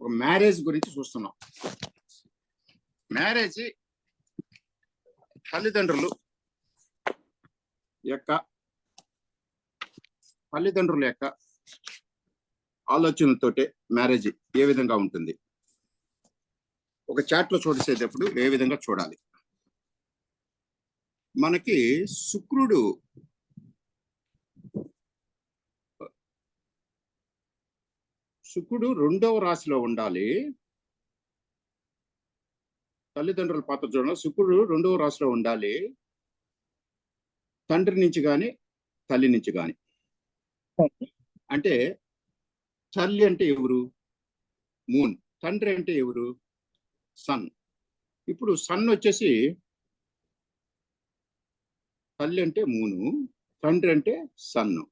ఒక మ్యారేజ్ గురించి చూస్తున్నాం. మ్యారేజ్ తల్లిదండ్రుల యొక్క ఆలోచనలతోటే మ్యారేజ్ ఏ విధంగా ఉంటుంది, ఒక చాట్ లో చూసేటప్పుడు ఏ విధంగా చూడాలి. మనకి శుక్రుడు రెండవ రాశిలో ఉండాలి. తల్లిదండ్రుల పాత్ర చూడాలి. శుక్రుడు రెండవ రాశిలో ఉండాలి, తండ్రి నుంచి కానీ తల్లి నుంచి కానీ. అంటే తల్లి అంటే ఎవరు? మూన్. తండ్రి అంటే ఎవరు? సన్. ఇప్పుడు సన్ వచ్చేసి తల్లి అంటే మూను, తండ్రి అంటే సన్ను.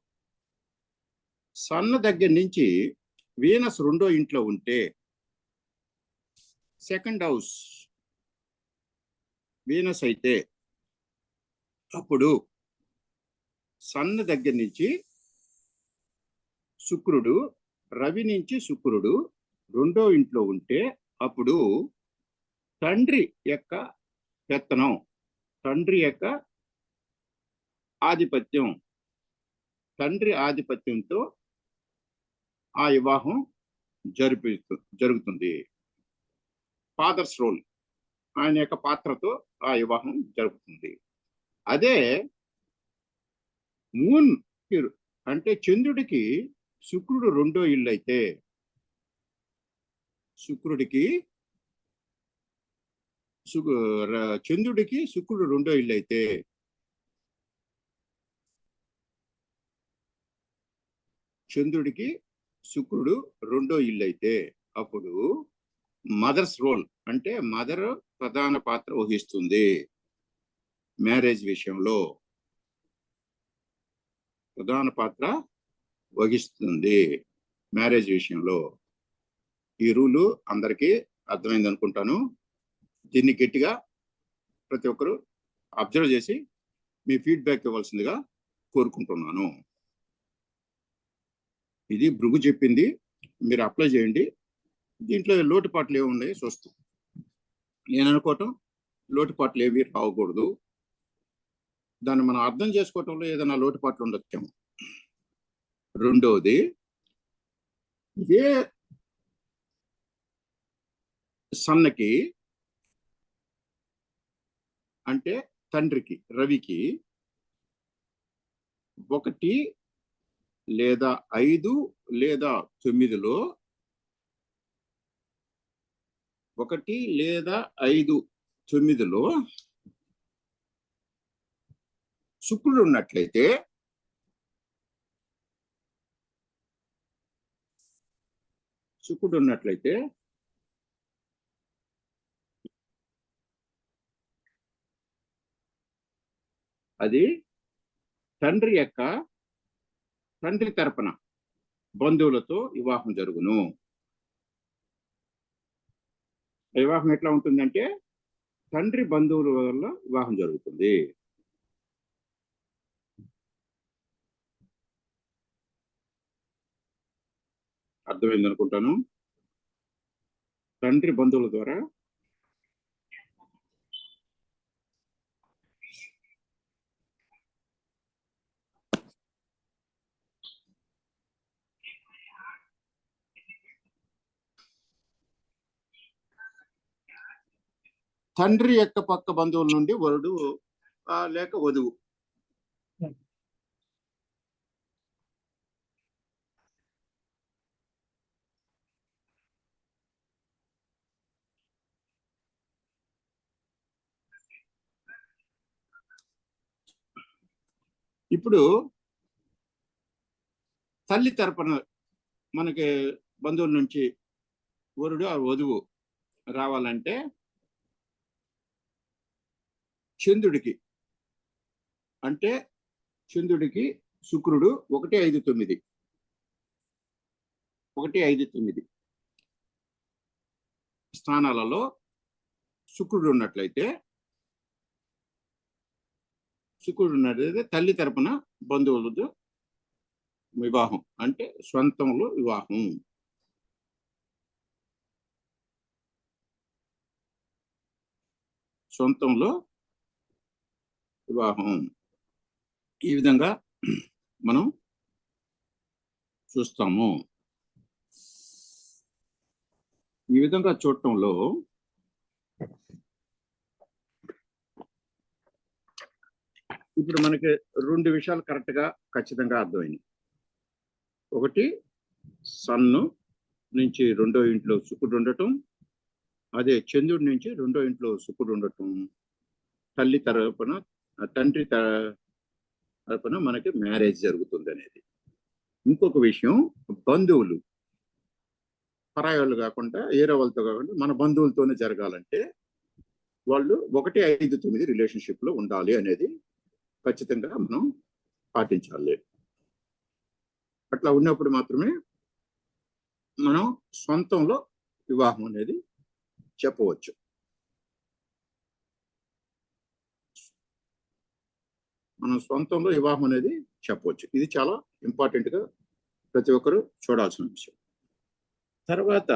సన్న దగ్గర నుంచి వీనస్ రెండో ఇంట్లో ఉంటే సెకండ్ హౌస్ వీనస్ అయితే అప్పుడు సన్న దగ్గర నుంచి శుక్రుడు, రవి నుంచి శుక్రుడు రెండో ఇంట్లో ఉంటే అప్పుడు తండ్రి యొక్క పెత్తనం, తండ్రి యొక్క ఆధిపత్యం, తండ్రి ఆధిపత్యంతో ఆ వివాహం జరుగుతుంది. ఫాదర్స్ రోల్, ఆయన యొక్క పాత్రతో ఆ వివాహం జరుగుతుంది. అదే మూన్ అంటే చంద్రుడికి శుక్రుడు రెండో ఇల్లు అయితే, చంద్రుడికి శుక్రుడు రెండో ఇల్లు అయితే అప్పుడు మదర్స్ రోల్ అంటే మదర్ ప్రధాన పాత్ర వహిస్తుంది. మ్యారేజ్ విషయంలో ప్రధాన పాత్ర వహిస్తుంది. మ్యారేజ్ విషయంలో ఈ రూలు అందరికీ అర్థమైంది అనుకుంటాను. దీన్ని గట్టిగా ప్రతి ఒక్కరు అబ్జర్వ్ చేసి మీ ఫీడ్బ్యాక్ ఇవ్వాల్సిందిగా కోరుకుంటున్నాను. ఇది భృగు చెప్పింది, మీరు అప్లై చేయండి. దీంట్లో లోటుపాట్లు ఏమున్నాయి చూస్తాం. నేను అనుకోవటం లోటుపాట్లు ఏవి రావకూడదు, దాన్ని మనం అర్థం చేసుకోవటంలో ఏదైనా లోటుపాట్లు ఉండొచ్చాము. రెండవది, ఏ సన్నకి అంటే తండ్రికి రవికి 1 లేదా 5 లేదా 9లో 1 లేదా 5, 9లో శుక్రుడు ఉన్నట్లయితే అది తండ్రి తరపున బంధువులతో వివాహం జరుగును. వివాహం ఎట్లా ఉంటుందంటే తండ్రి బంధువుల వల్ల వివాహం జరుగుతుంది. అర్థమైంది అనుకుంటాను. తండ్రి బంధువుల ద్వారా తండ్రి యొక్క పక్క బంధువుల నుండి వరుడు లేక వధువు. ఇప్పుడు తల్లి తరపున మనకి బంధువుల నుంచి వరుడు ఆ వధువు రావాలంటే చంద్రుడికి శుక్రుడు 1, 5, 9 స్థానాలలో శుక్రుడు ఉన్నట్లయితే తల్లి తరపున బంధువులతో వివాహం అంటే స్వంతంలో వివాహం. సొంతంలో వివాహం. ఈ విధంగా మనం చూస్తాము. ఈ విధంగా చూడటంలో ఇప్పుడు మనకి 2 విషయాలు కరెక్ట్గా ఖచ్చితంగా అర్థమైంది. ఒకటి, సన్ను నుంచి రెండో ఇంట్లో శుక్రుడు ఉండటం, అదే చంద్రుడి నుంచి రెండో ఇంట్లో శుక్రుడు ఉండటం, తండ్రి తరపున మనకి మ్యారేజ్ జరుగుతుంది అనేది. ఇంకొక విషయం, బంధువులు పరాయి వాళ్ళు కాకుండా, ఏరే వాళ్ళతో కాకుండా మన బంధువులతోనే జరగాలంటే వాళ్ళు 1, 5, 9 రిలేషన్షిప్ లో ఉండాలి అనేది ఖచ్చితంగా మనం పాటించాలి. అట్లా ఉన్నప్పుడు మాత్రమే మనం సొంతంలో వివాహం అనేది చెప్పవచ్చు. మనం సొంతంలో వివాహం అనేది చెప్పవచ్చు. ఇది చాలా ఇంపార్టెంట్ గా ప్రతి ఒక్కరు చూడాల్సిన విషయం. తర్వాత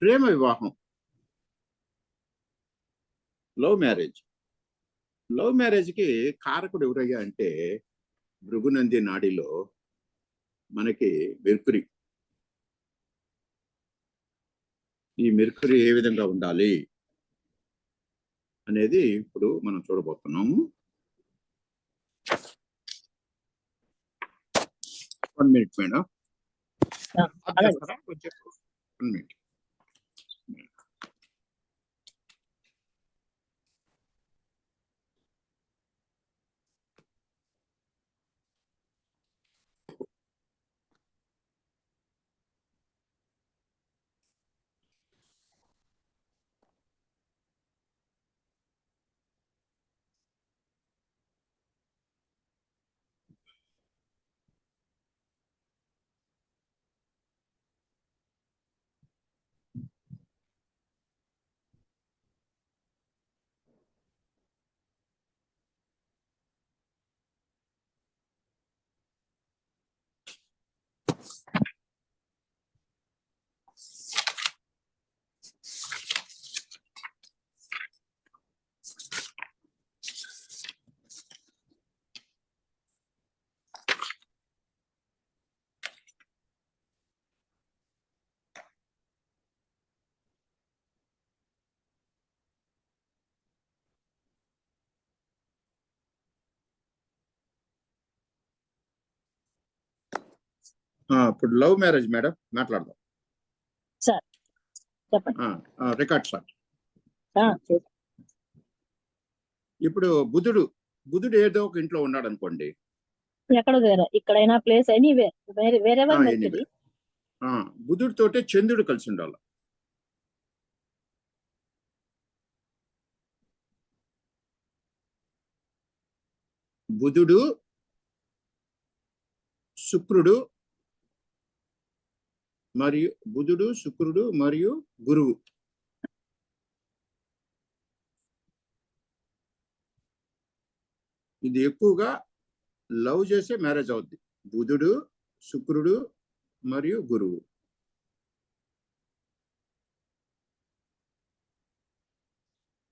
ప్రేమ వివాహం, లవ్ మ్యారేజ్. లవ్ మ్యారేజ్కి కారకుడు ఎవరయ్యా అంటే భృగునంది నాడిలో మనకి మెర్కురీ. ఈ మెర్కురీ ఏ విధంగా ఉండాలి అనేది ఇప్పుడు మనం చూడబోతున్నాము. 1 minute మేడం. 1 minute. ఇప్పుడు లవ్ మ్యారేజ్ మేడం మాట్లాడదాం. సార్ చెప్పండి. Record sir. ఇప్పుడు బుధుడు ఏదో ఒక ఇంట్లో ఉన్నాడు అనుకోండి. ఎక్కడ ఇక్కడైనా ప్లేస్ ఎనీవే వేరే బుధుడి తోటే చంద్రుడు కలిసి ఉండాలి. బుధుడు, శుక్రుడు మరియు గురువు. ఇది ఎక్కువగా లవ్ చేసే మ్యారేజ్ అవుద్ది. బుధుడు, శుక్రుడు మరియు గురువు.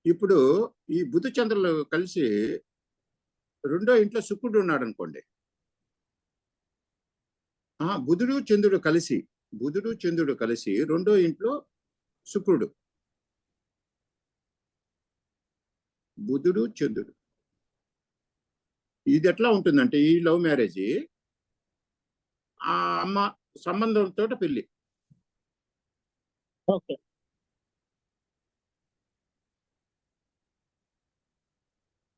ఇప్పుడు ఈ బుధ చంద్రులు కలిసి రెండో ఇంట్లో శుక్రుడు ఉన్నాడు అనుకోండి. బుధుడు చంద్రుడు కలిసి రెండో ఇంట్లో శుక్రుడు. బుధుడు చంద్రుడు, ఇది ఎట్లా ఉంటుందంటే ఈ లవ్ మ్యారేజ్ ఆ అమ్మ సంబంధంతో పెళ్లి.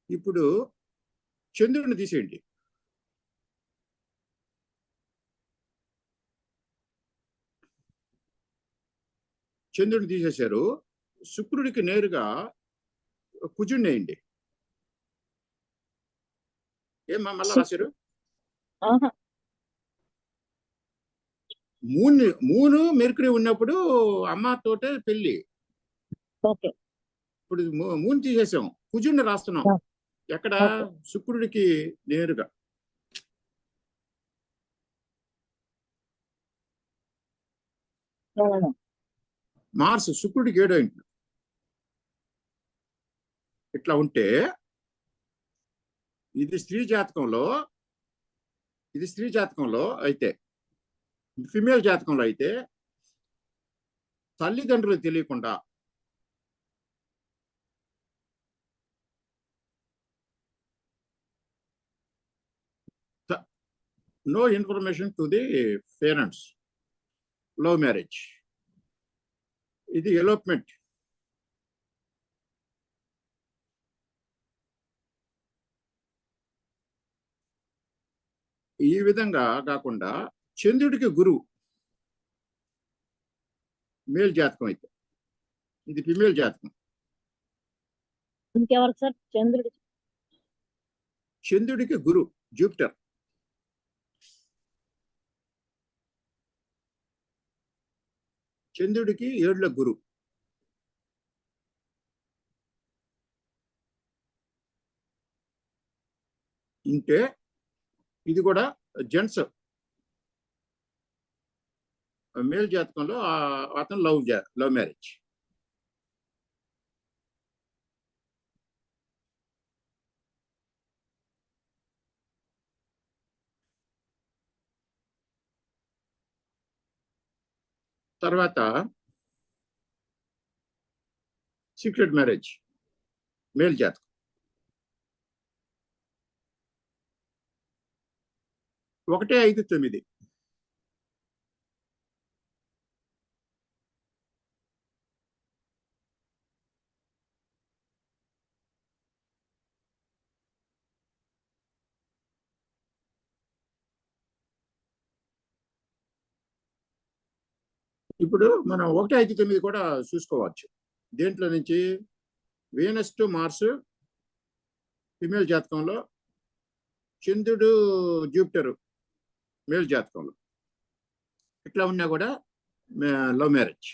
ఇప్పుడు చంద్రుడిని తీసేయండి. చంద్రుడిని తీసేశారు. శుక్రుడికి నేరుగా కుజుడిని వేయండి. ఏమా మళ్ళా రాశారు? మూను మెర్కురీ ఉన్నప్పుడు అమ్మతోటే పెళ్లి. ఇప్పుడు మూన్ తీసేసాం, కుజుడిని రాస్తున్నాం. ఎక్కడ? శుక్రుడికి నేరుగా. మార్స్ శుక్రుడికి 7వ ఇంట్లో. ఇట్లా ఉంటే ఇది స్త్రీ జాతకంలో అయితే, ఫిమేల్ జాతకంలో అయితే తల్లిదండ్రులు తెలియకుండా no information to the parents, love marriage, ఇది ఎలోప్మెంట్. ఈ విధంగా కాకుండా చంద్రుడికి గురువు మేల్ జాతకం అయితే, ఇది ఫిమేల్ జాతకం. ఇంకెవరికి సార్? చంద్రుడికి గురు జూపిటర్. చంద్రుడికి 7వ గురు. ఉంటే ఇది కూడా జెంట్స్ మేల్ జాతకంలో అతను లవ్ మ్యారేజ్. తర్వాత సీక్రెట్ మ్యారేజ్ మేల్ జాతకం. ఒకటే 5, 9. ఇప్పుడు మనం 1, 5, 9 కూడా చూసుకోవచ్చు. దేంట్లో నుంచి? వీనస్ టు మార్స్ ఫిమేల్ జాతకంలో, చంద్రుడు జూపిటర్ మేల్ జాతకంలో, ఇట్లా ఉన్నా కూడా లవ్ మ్యారేజ్.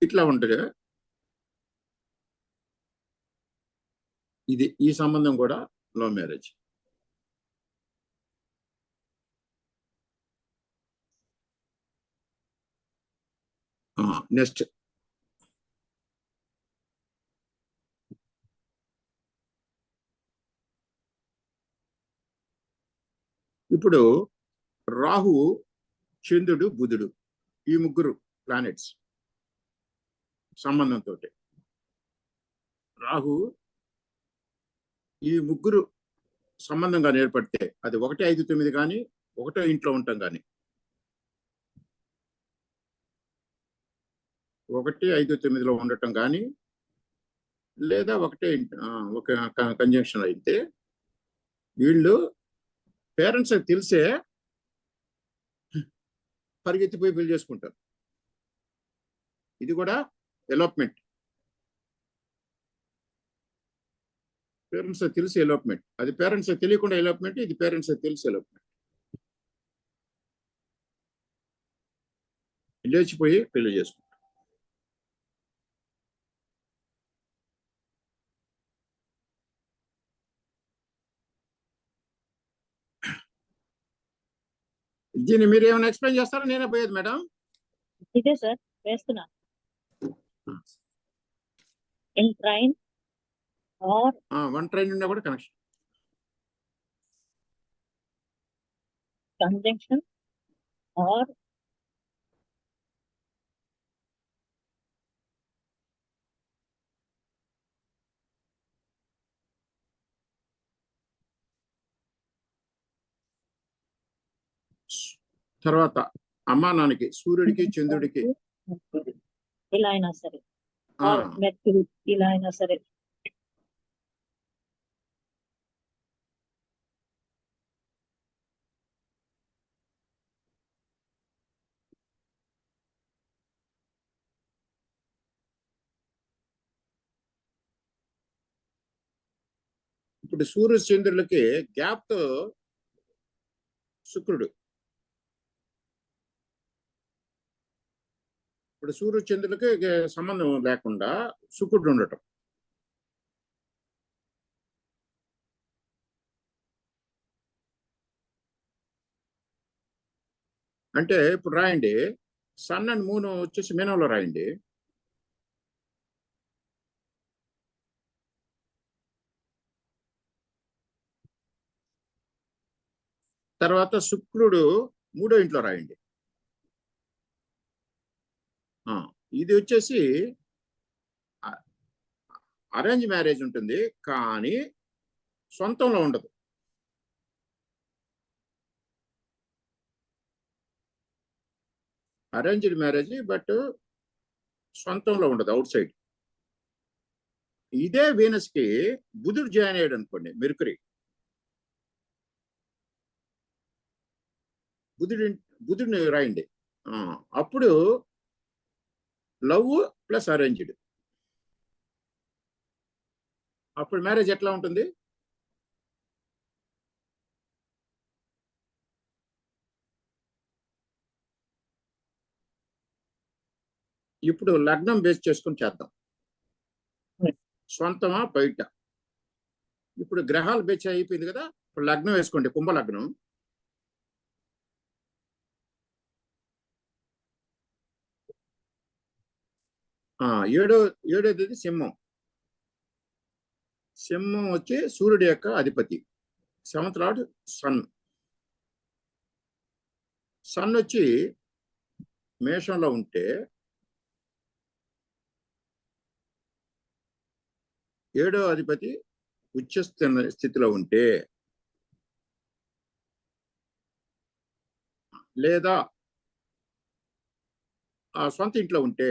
ఇట్లా ఉంటుంది. ఇది ఈ సంబంధం కూడా లవ్ మ్యారేజ్. నెక్స్ట్ ఇప్పుడు రాహు, చంద్రుడు, బుధుడు, ఈ ముగ్గురు ప్లానెట్స్ సంబంధంతో, రాహు ఈ ముగ్గురు సంబంధంగా ఏర్పడితే అది 1, 5, 9 కానీ, ఒకటో ఇంట్లో ఉంటాం కానీ, 1, 5, 9లో ఉండటం కానీ, లేదా ఒక కంజంక్షన్ అయితే వీళ్ళు పేరెంట్స్ తెలిసే పరిగెత్తిపోయి పెళ్లి చేసుకుంటారు. ఇది కూడా ఎలోప్మెంట్. పేరెంట్స్ తెలిసి ఎలోప్మెంట్, అది పేరెంట్స్ తెలియకుండా ఎలోప్మెంట్, ఇది పేరెంట్స్ తెలిసి ఎలోప్మెంట్. లేచిపోయి పెళ్లి చేసుకుంటారు. దీన్ని మీరు ఏమైనా ఎక్స్ప్లెయిన్ చేస్తారా? నేనే పోయేది మేడం. ఇదే సార్ వేస్తున్నా. ఇన్ ట్రైన్ ఆర్ 1 ట్రైన్ ఉన్నా కూడా కనెక్షన్. కంజంక్షన్ ఆర్ తర్వాత అమ్మా నాన్నకి, సూర్యుడికి, చంద్రుడికి ఇలా అయినా సరే, మెర్క్యూరీ ఇలా అయినా సరే. ఇప్పుడు సూర్య చంద్రులకి గ్యాప్ తో శుక్రుడు, ఇప్పుడు సూర్య చంద్రులకి సంబంధం లేకుండా శుక్రుడు ఉండటం. అంటే ఇప్పుడు రాయండి, సన్ అండ్ మూన్ వచ్చేసి మీనంలో రాయండి. తర్వాత శుక్రుడు 3వ ఇంట్లో రాయండి. ఇది వచ్చేసి అరేంజ్ మ్యారేజ్ ఉంటుంది, కానీ సొంతంలో ఉండదు. అరేంజ్డ్ మ్యారేజ్, బట్ సొంతంలో ఉండదు, అవుట్ సైడ్. ఇదే వీనస్ కి బుధుడు జాయిన్ అయ్యాడు అనుకోండి, మెర్కురీ. బుధుడిని రాయండి. అప్పుడు లవ్ ప్లస్ అరేంజ్డ్. అప్పుడు మ్యారేజ్ ఎట్లా ఉంటుంది? ఇప్పుడు లగ్నం బేస్ చేసుకుని చేద్దాం. సొంతమా బయట? ఇప్పుడు గ్రహాలు బేస్ అయిపోయింది కదా, ఇప్పుడు లగ్నం వేసుకోండి, కుంభలగ్నం. ఏడోది సింహం. సింహం వచ్చి సూర్యుడి యొక్క అధిపతి. 7th lord sun. సన్ వచ్చి మేషంలో ఉంటే 7వ అధిపతి ఉచ్చ స్థితిలో ఉంటే, లేదా ఆ సొంత ఇంట్లో ఉంటే,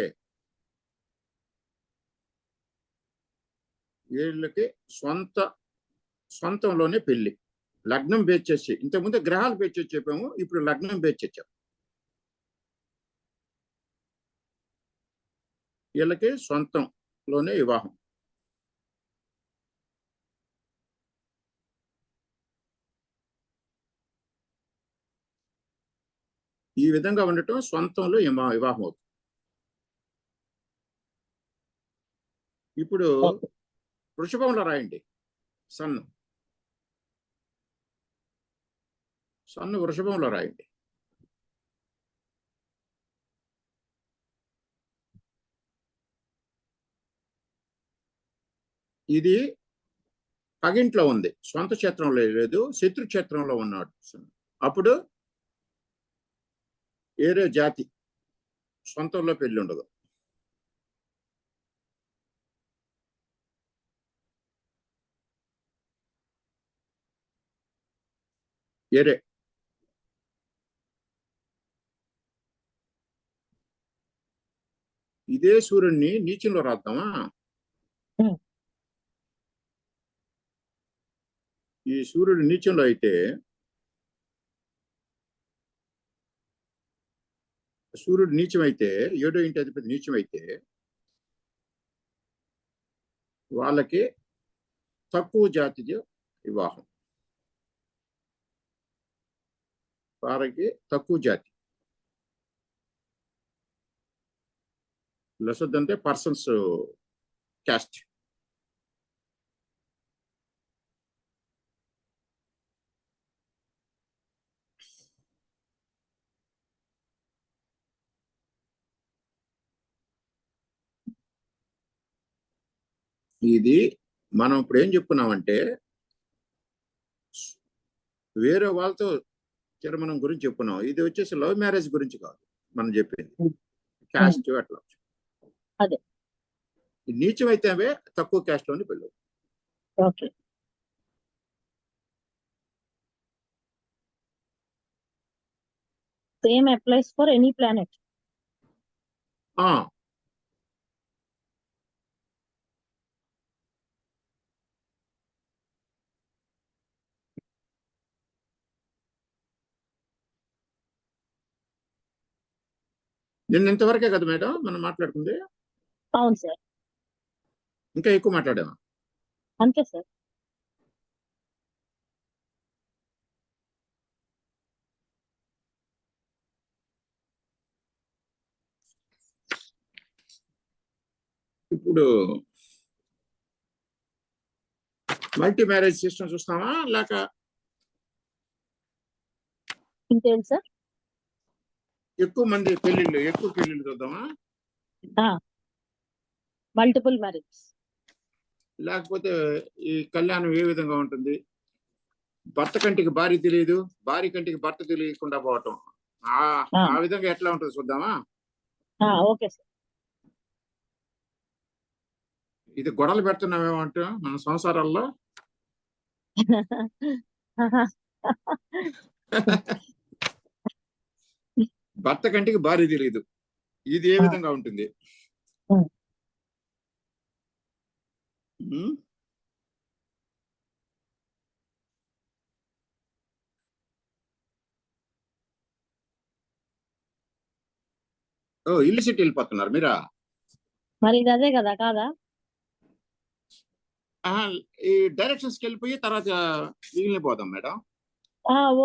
వీళ్ళకి సొంతంలోనే పెళ్లి. లగ్నం బేస్ చేసి, ఇంతకుముందు గ్రహాలు బేస్ చేసి చెప్పాము, ఇప్పుడు లగ్నం బేస్ చేసాం. వీళ్ళకి సొంతంలోనే వివాహం. ఈ విధంగా ఉండటం సొంతంలో వివాహం అవుతుంది. ఇప్పుడు వృషభంలో రాయండి సన్. వృషభంలో రాయండి. ఇది పగింట్లో ఉంది, సొంత క్షేత్రంలో లేదు, శత్రు క్షేత్రంలో ఉన్నాడు. అప్పుడు వేరే జాతి, సొంతంలో పెళ్లి ఉండదు. వేరే. ఇదే సూర్యుడిని నీచంలో రాద్దామా? ఈ సూర్యుడు నీచంలో అయితే, సూర్యుడు నీచమైతే, 7వ ఇంటి అధిపతి నీచమైతే, వాళ్ళకి తక్కువ జాతి వివాహం. వారికి తక్కువ జాతి. లెసర్ అంటే పర్సన్స్ క్యాస్ట్. ఇది మనం ఇప్పుడు ఏం చెప్పుకున్నామంటే, వేరే వాళ్ళతో తిరమణం గురించి చెప్పుకున్నాం. ఇది వచ్చేసి లవ్ మ్యారేజ్ గురించి కాదు మనం చెప్పింది, క్యాస్ట్ అట్లా. అదే నీచం అయితే అవే తక్కువ క్యాస్ట్ లోని పెళ్ళి. Okay. Same applies for any planet. నిన్న ఇంతవరకే కదా మేడం మనం మాట్లాడుకుంది? అవును సార్. ఇంకా ఎక్కువ మాట్లాడామా? అంతే సార్. ఇప్పుడు మల్టీ మ్యారేజ్ సిస్టమ్ చూస్తామా లేక ఇంకేం సార్? ఎక్కువ పెళ్లిళ్ళు చూద్దామా, మల్టిపుల్ మ్యారేజ్. లేకపోతే ఈ కళ్యాణం ఏ విధంగా ఉంటుంది? భర్త కంటికి భార్య తెలియదు, భార్య కంటికి భర్త తెలియకుండా పోవటం, ఆ విధంగా ఎట్లా ఉంటుంది చూద్దామా? Okay sir. ఇది గొడవలు పెడుతున్నామేమంటా మన సంసారాల్లో. భర్త కంటికి భార్య తెలియదు, ఇది ఏ విధంగా ఉంటుంది? ఇల్లు సిటీ వెళ్ళిపోతున్నారు మీరా? మరి ఇది అదే కదా, కాదా? ఈ డైరెక్షన్స్ కి వెళ్ళిపోయి తర్వాత మిగిలిపోదాం మేడం.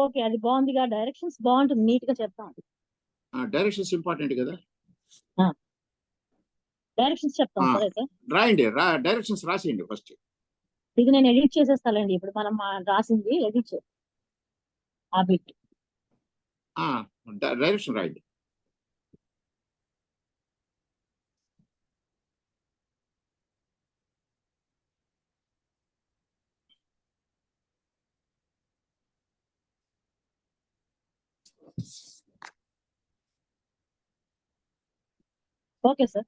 ఓకే, అది బాగుందిగా, డైరెక్షన్స్ బాగుంటుంది, నీట్ గా చెప్తాం. డైరెక్షన్స్ ఇంపార్టెంట్ కదా. డైరెక్షన్స్ చెప్తాం సరే సార్. రాయండి, డైరెక్షన్స్ రాసేయండి ఫస్ట్. ఇది నేను ఎడిట్ చేసేస్తానండి, ఇప్పుడు మనం రాసింది ఎడిట్ చేసి ఆ బిట్. డైరెక్షన్ రాయండి. Okay sir.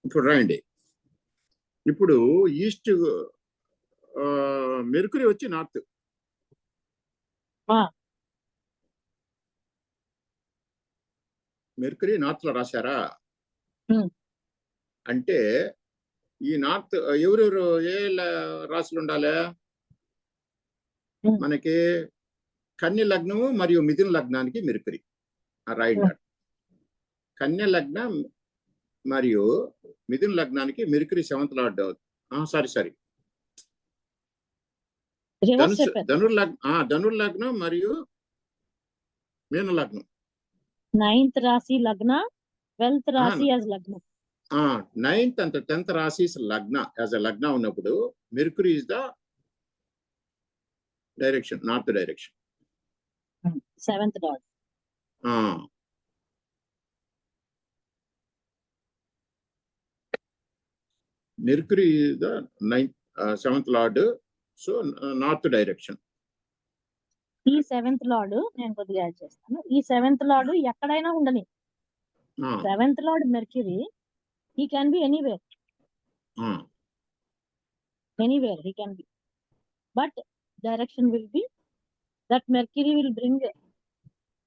ఇప్పుడు రాయండి. ఇప్పుడు ఈస్ట్ మెర్కురీ వచ్చి నార్త్. మెర్కురీ నార్త్ లో రాశారా? అంటే ఈ నార్త్ ఎవరెవరు ఏ రాశులు ఉండాలి మనకి? కన్య లగ్నము మరియు మిథున లగ్నానికి మెర్కురీ రాయండి. కన్య లగ్నం మరియు మిథున లగ్నానికి మెర్కురీ 7th లార్డ్. సారీ ధనుర్లగ్నం మరియు మీన లగ్నం. 9th రాశి లగ్న, 12th రాశి యాజ్ లగ్న. 9th and 10th రాశి లగ్న యాజ్ అ లగ్న ఉన్నప్పుడు Mercury is the direction, north direction. 7th lord. Mercury the 7th lord, so north direction. ఈ 7th లార్డ్ నేను కొద్దిగా యాడ్ చేస్తాను. ఈ 7th లార్డ్ ఎక్కడైనా ఉండని, 7th lord mercury, he can be anywhere. Anywhere he can be, but direction will be that Mercury will bring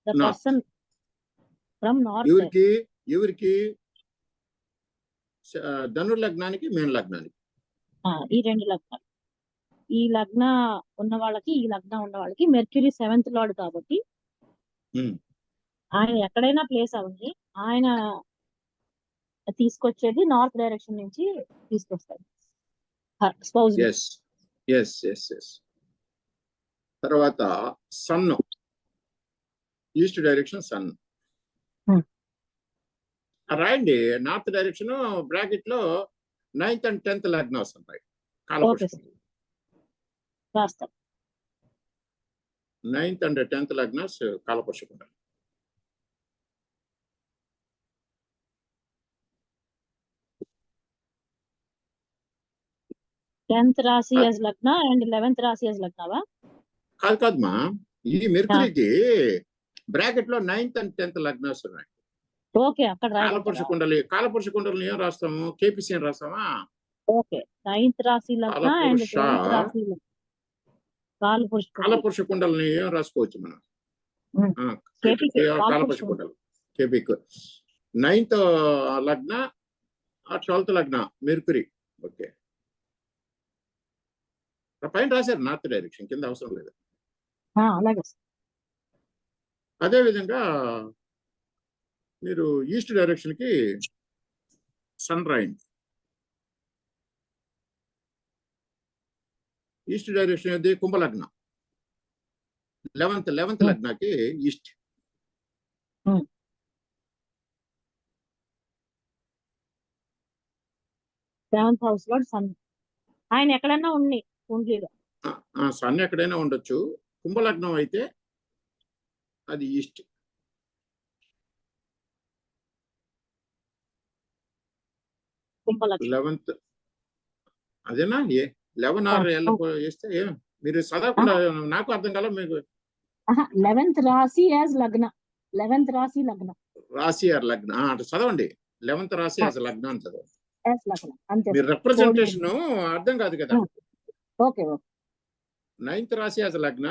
the person from north. ఎవరికి ధనుర్ లగ్నానికి మీన లగ్నానికి. ఈ రెండు లగ్నాలు, ఈ లగ్న ఉన్న వాళ్ళకి ఈ లగ్న ఉన్న వాళ్ళకి మెర్క్యూరీ 7th లార్డ్ కాబట్టి ఆయన ఎక్కడైనా ప్లేస్ అవ్వండి, ఆయన తీసుకొచ్చేది నార్త్ డైరెక్షన్ నుంచి తీసుకొస్తాడు స్పౌజ్. తర్వాత సన్, ఈస్ట్ డైరెక్షన్ సన్ రాయండి. నార్త్ డైరెక్షన్ బ్రాకెట్ లో 9th and 10th లగ్నాస్ ఉంటాయి. 9th and 10th లగ్నాస్ కాలపురుషుకుంటాయి. 10th రాశి యాజ్ లగ్న అండ్ 11th రాశి యాజ్ లగ్నవా? కాదమ్మా, ఈ మెర్క్యూరీకి బ్రాకెట్ లో 9th and 10th లగ్నాస్ ఉన్నాయి. ఓకే, అక్కడ కాలపురుష కుండలి ఏం రాస్తాము? కేపీసీ అని రాస్తామా? ఓకే, 9th రాశి లగ్న అండ్ 12th రాశి కాలపురుష కుండలిని ఏం రాసుకోవచ్చు మనం? కాలపురుష కుండలి కేపీకి 9th లగ్న, 12th లగ్న మెర్క్యూరీ. ఓకే, పైన రాశారు నార్త్ డైరెక్షన్, కింద అవసరం లేదు. అదే విధంగా మీరు ఈస్ట్ డైరెక్షన్ కి సన్ రాయండి. ఈస్ట్ డైరెక్షన్ అది కుంభలగ్న, 11th లగ్నాకి ఈస్ట్. సెవెంత్ హౌస్ లో సన్. ఆయన ఎక్కడైనా ఉండి కుండ్లీలో. సన్ ఎక్కడైనా ఉండొచ్చు. కుంభలగ్నం అయితే అది ఈస్ట్. కుంభలగ్నం 11th అదేనా 11 ఆర్ వేస్తే మీరు చదవకుండా నాకు అర్థం కాల. మీకు 11th రాశి యాజ్ లగ్న. 11th రాశి లగ్న. రాశి ఆర్ లగ్న అటు చదవండి. 11th రాశి యాజ్ లగ్న అని చదవండి. యాజ్ లగ్న అంతే. మీరు రిప్రజెంటేషన్ అర్థం కాదు కదా. Okay okay. 9th రాశి యాజ్ లగ్న,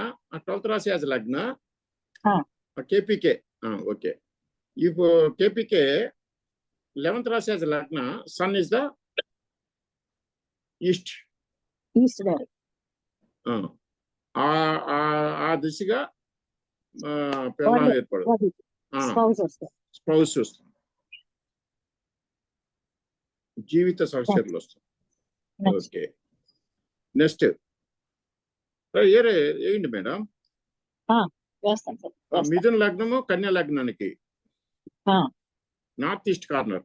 12th రాశి యాజ్ లగ్న, కేపీకే. ఓకే. ఇప్పుడు కేపీకే 11th రాశి as lagna, sun is the east. East direct. ఆ దిశగా పిల్లలు ఏర్పడు స్పౌస్ వస్తుంది. జీవిత సహచరులు వస్తుంది. ఓకే. నెక్స్ట్ ఏంటి మేడం? మిథున లగ్నము కన్యా లగ్నానికి నార్త్ ఈస్ట్ కార్నర్.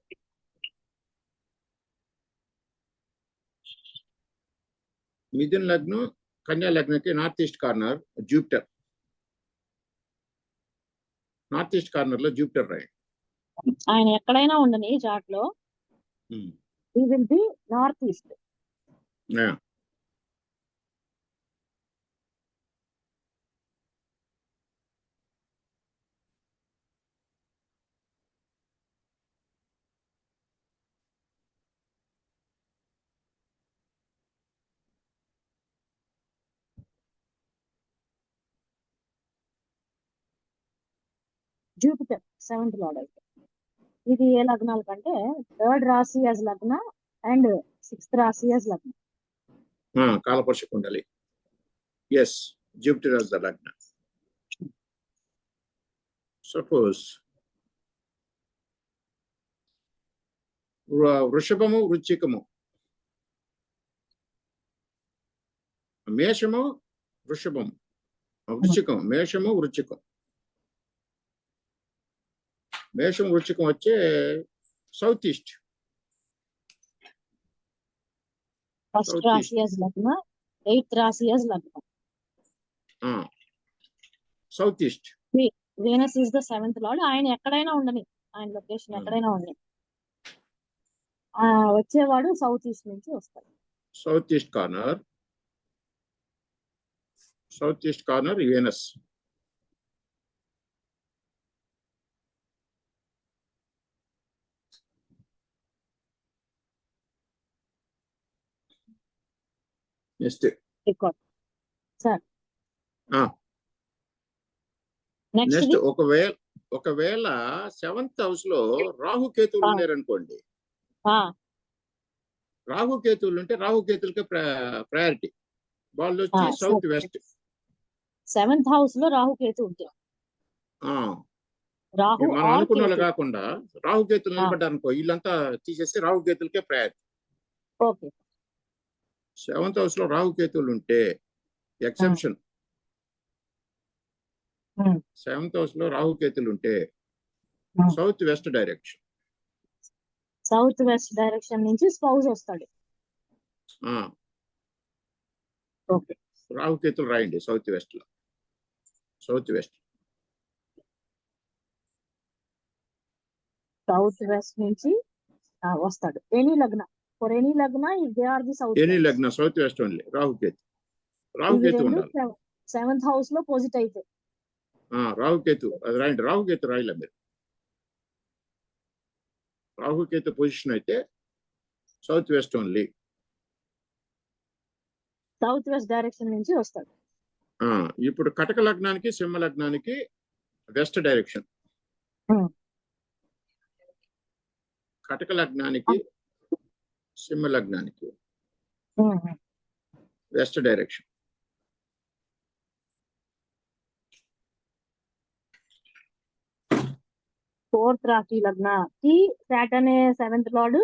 మిథున లగ్నం కన్యా లగ్నకి north east corner Jupiter. North east corner లో జూపిటర్ రాయండి. ఆయన ఎక్కడైనా ఉండని చార్ట్ లో he will be north east. Jupiter 7th lord అయితే ఇది ఏ లగ్నాల కంటే 3rd రాశి యాజ్ లగ్న and 6th rashi as lagna. కాలపర్ష కుండలి. Yes, Jupiter as the lagna. Suppose వృషభము వృశ్చికము, మేషము వృషభము, వృశ్చికం, మేషము వృశ్చికం. మేషం వృశ్చికం వచ్చే south east. First rashi as lagna, 8th rashi as lagna. South east. Venus is the 7th lord. ఆయన ఎక్కడైనా ఉండని, ఆయన లొకేషన్ ఎక్కడైనా ఉండని, వచ్చేవాడు సౌత్ ఈస్ట్ నుంచి వస్తాడు. South east corner, south east corner Venus. Next sir. Next ఒకవేళ 7th హౌస్ లో రాహుకేతువులు ఉన్నారనుకోండి. రాహుకేతువులు ఉంటే రాహుకేతులకి ప్రయారిటీ. వాళ్ళు వచ్చి సౌత్ వెస్ట్. 7th హౌస్ లో రాహుకేతు ఉంటే మనం అనుకున్న వాళ్ళు కాకుండా రాహుకేతులు నిలబడ్డారు అనుకో, వీళ్ళంతా తీసేసి రాహుకేతులకే ప్రయారిటీ. ఓకే. 7th హౌస్ లో రాహుకేతువులు ఉంటే ఎగ్జంప్షన్. 7th హౌస్ లో రాహుకేతులు ఉంటే south west direction. South west direction నుంచి స్పౌస్ వస్తాడు. ఓకే. రాహుకేతులు రాయండి సౌత్ వెస్ట్ లో. సౌత్ వెస్ట్, సౌత్ వెస్ట్ నుంచి వస్తాడు. Any lagna, for any lagna they are the south. Any lagna south west only. రాహుకేతు ఉండాలి 7th హౌస్ లో పోజిట్ అయితే. రాహుకేతు అది రాయండి. రాహుకేతు రాయలే మీరు. రాహుకేతు పొజిషన్ అయితే south west only. South west direction నుంచి వస్తాడు. ఇప్పుడు కటక లగ్నానికి సింహ లగ్నానికి వెస్ట్ డైరెక్షన్. కటక లగ్నానికి సింహ లగ్నానికి వెస్ట్ డైరెక్షన్. ఫోర్త్ రాశి లగ్నకి సాటర్న్ 7th లార్డ్.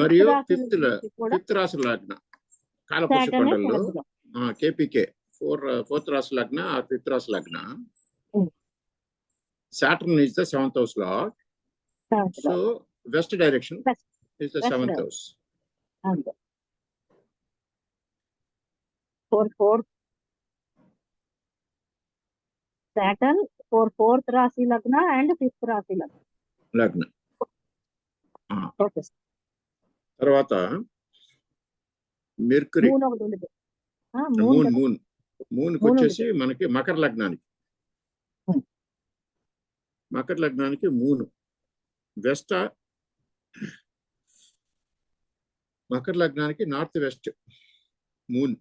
మరియు ఫిఫ్త్ రాశి లగ్న కాలపురుష కొండల్లో కేపీకే 4th రాశి లగ్న ఆర్ 5th రాశి లగ్న. Saturn is the 7th house lord. So west direction is the West 7th West. house. అంతే. ఫోర్త్ సాటర్న్ ఫోర్త్ రాశి లగ్న అండ్ ఫిఫ్త్ రాశి లగ్న. లగ్న. Okay sir. తర్వాత మెర్క్యూరీ, మూన్ ఒకటి ఉంది. మూన్కి వచ్చేసి మనకి మకర లగ్నానికి, మకర లగ్నానికి మూన్ వెస్ట్, మకర లగ్నానికి north west moon,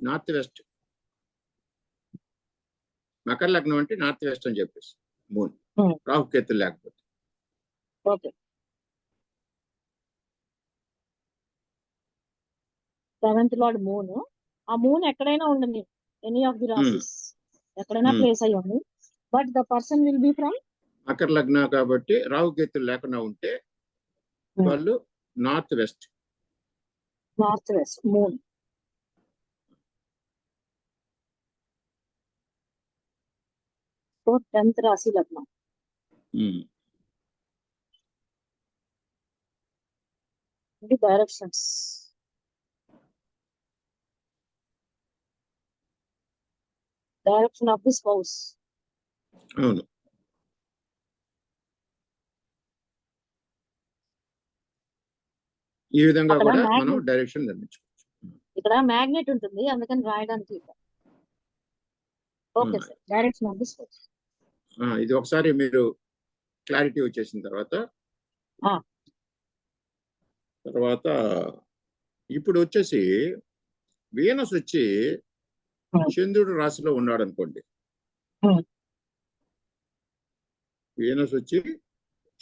north west. Makar లగ్నం అంటే నార్త్ వెస్ట్ అని చెప్పేసి మూన్, రాహుకేతులు లేకపోతే. ఓకే. 7th lord moon. ఆ మూన్ ఎక్కడైనా ఉండని, ఎనీ ఆఫ్ ది రాశిస్ ఎక్కడైనా ప్లేస్ అయ్యి ఉంది, but the person will be from Makar లగ్న కాబట్టి రాహుకేతులు లేకుండా ఉంటే వాళ్ళు north west moon. So 10th రాశి లగ్నం. ఇది directions. Direction of the spouse. అవును. ఈ విధంగా కూడా మనం డైరెక్షన్ నిర్మించుకోవచ్చు. ఇక్కడ మ్యాగ్నెట్ ఉంటుంది, అందుకని రాయడానికి. Okay sir. Direction of the spouse. ఇది ఒకసారి మీరు క్లారిటీ వచ్చేసిన తర్వాత ఇప్పుడు వచ్చేసి వీనస్ వచ్చి చంద్రుడు రాశిలో ఉన్నాడు అనుకోండి. వీనస్ వచ్చి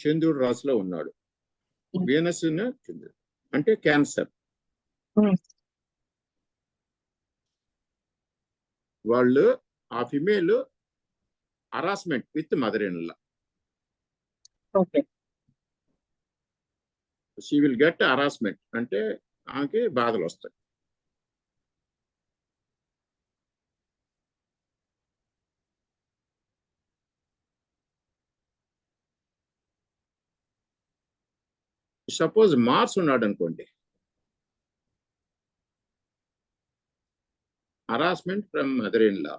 చంద్రుడు రాశిలో ఉన్నాడు. వీనస్ చంద్రుడు అంటే క్యాన్సర్. వాళ్ళు ఆ female harassment with mother in law. Okay. She will get harassment అంటే ఆమెకి బాధలు వస్తాయి. సపోజ్ మార్స్ ఉన్నాడు అనుకోండి, harassment from mother in law